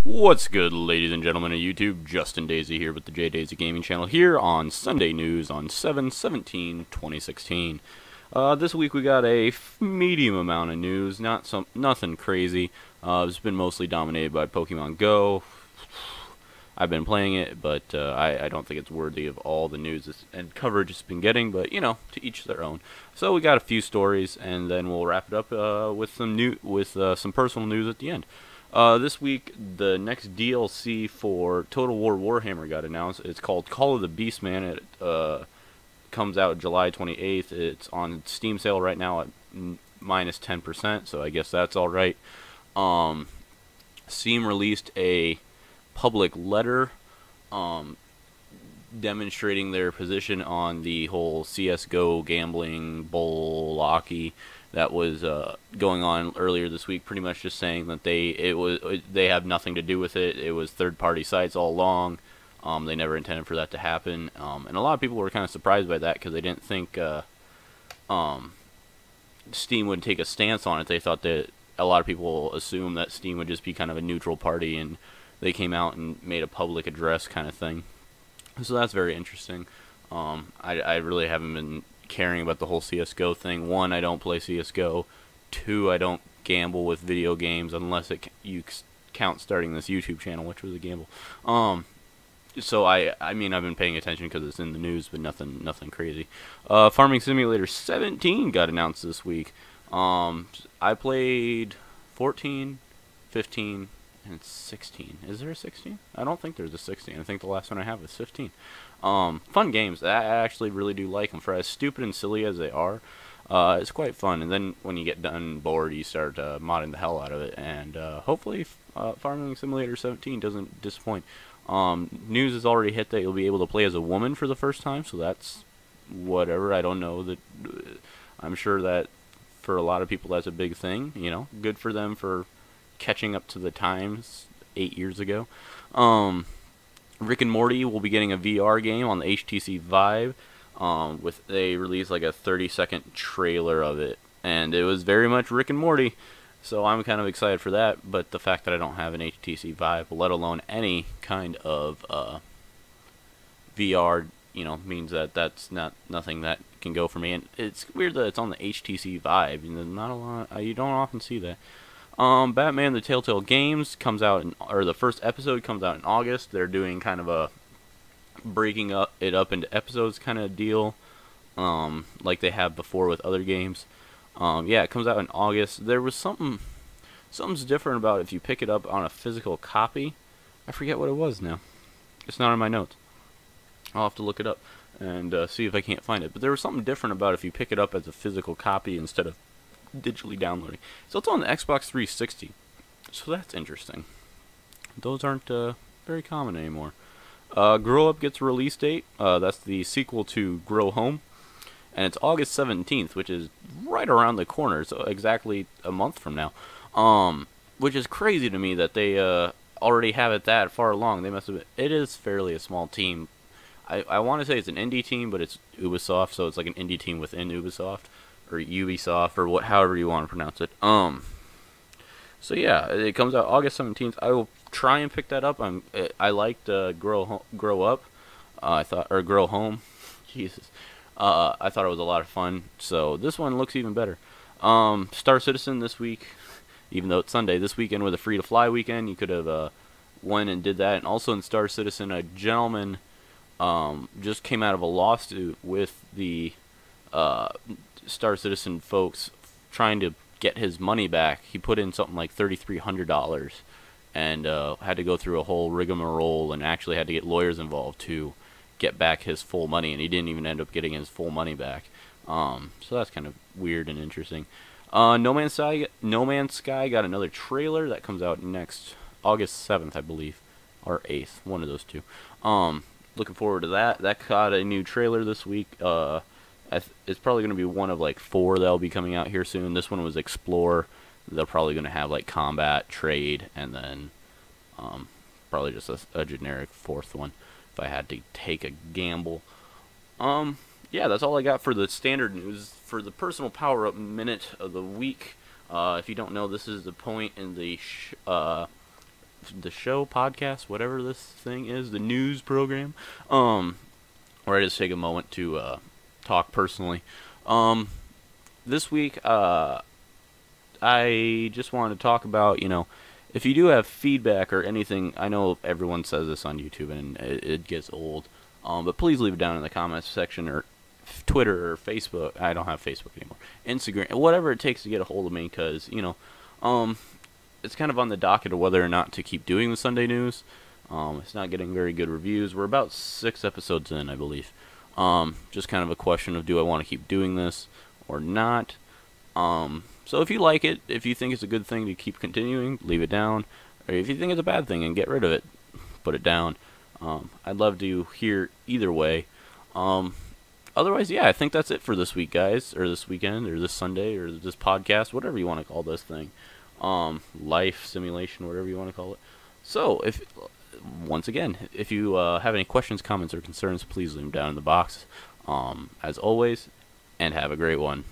What's good, ladies and gentlemen of YouTube? JDaisy here with the JDaisy Gaming Channel here on Sunday News on 7/17/2016. This week we got a medium amount of news, nothing crazy. It's been mostly dominated by Pokemon Go. I've been playing it, but I don't think it's worthy of all the news and coverage it's been getting. But you know, to each their own. So we got a few stories, and then we'll wrap it up with some personal news at the end. This week, the next DLC for Total War Warhammer got announced. It's called Call of the Beastman. It comes out July 28th. It's on Steam sale right now at minus 10%, so I guess that's alright. Steam released a public letter demonstrating their position on the whole CSGO gambling bull-locky that was going on earlier this week, pretty much just saying that they have nothing to do with it. It was third-party sites all along. They never intended for that to happen, and a lot of people were kind of surprised by that because they didn't think Steam would take a stance on it. They thought that a lot of people assumed that Steam would just be kind of a neutral party, and they came out and made a public address kind of thing. So that's very interesting. I really haven't been caring about the whole CSGO thing. One, I don't play CSGO. Two, I don't gamble with video games unless you count starting this YouTube channel, which was a gamble. So I mean, I've been paying attention because it's in the news, but nothing crazy. Farming Simulator 17 got announced this week. I played 14, 15, and 16. Is there a 16? I don't think there's a 16. I think the last one I have is 15. Fun games. I actually really do like them. For as stupid and silly as they are, it's quite fun. And then when you get done bored, you start modding the hell out of it. And hopefully Farming Simulator 17 doesn't disappoint. News has already hit that you'll be able to play as a woman for the first time, so that's whatever. I don't know. I'm sure that for a lot of people that's a big thing. You know, good for them for catching up to the times 8 years ago. Rick and Morty will be getting a VR game on the HTC Vive. They released like a 30-second trailer of it, and it was very much Rick and Morty. So I'm kind of excited for that. But the fact that I don't have an HTC Vive, let alone any kind of VR, you know, means that that's nothing that can go for me. And it's weird that it's on the HTC Vive. You know, not a lot. You don't often see that. Batman: The Telltale Games comes out, or the first episode comes out in August. They're doing kind of a breaking it up into episodes kind of deal, like they have before with other games. Yeah, it comes out in August. There was something's different about if you pick it up on a physical copy. I forget what it was now. It's not in my notes. I'll have to look it up and see if I can't find it. But there was something different about if you pick it up as a physical copy instead of digitally downloading. So it's on the Xbox 360. So that's interesting. Those aren't very common anymore. Grow Up gets a release date. That's the sequel to Grow Home. And it's August 17th, which is right around the corner. So exactly a month from now. Which is crazy to me that they already have it that far along. They must have been, it is fairly a small team. I want to say it's an indie team, but it's Ubisoft, so it's like an indie team within Ubisoft. Or Ubisoft, or however you want to pronounce it. So yeah, it comes out August 17th. I will try and pick that up. I liked Grow Up. Or Grow Home. Jesus. I thought it was a lot of fun. So this one looks even better. Star Citizen this week, even though it's Sunday, this weekend with a free to fly weekend, you could have went and did that. And also in Star Citizen, a gentleman just came out of a lawsuit with the Star Citizen folks trying to get his money back. He put in something like $3,300 and had to go through a whole rigmarole and actually had to get lawyers involved to get back his full money, and he didn't even end up getting his full money back. So that's kind of weird and interesting. No Man's Sky got another trailer that comes out next August 7th, I believe, or 8th, one of those two. Looking forward to that. That got a new trailer this week. It's probably going to be one of like 4 that'll be coming out here soon. This one was Explore. They're probably going to have like Combat, Trade, and then probably just a generic 4th one if I had to take a gamble. Yeah, that's all I got for the standard news. For the personal power-up minute of the week, if you don't know, this is the point in the the show, podcast, whatever this thing is, the news program, where I just take a moment to talk personally. This week, I just wanted to talk about, if you do have feedback or anything. I know everyone says this on YouTube and it gets old, but please leave it down in the comments section or Twitter or Facebook. I don't have Facebook anymore. Instagram, whatever it takes to get a hold of me, because, it's kind of on the docket of whether or not to keep doing the Sunday news. It's not getting very good reviews. We're about 6 episodes in, I believe. Just kind of a question of, do I want to keep doing this or not? So if you like it, if you think it's a good thing to keep continuing, leave it down. Or if you think it's a bad thing and get rid of it, put it down. I'd love to hear either way. Otherwise, yeah, I think that's it for this week, guys, or this weekend, or this Sunday, or this podcast, whatever you want to call this thing. Life simulation, whatever you want to call it. So, once again, if you have any questions, comments, or concerns, please leave them down in the box. As always, and have a great one.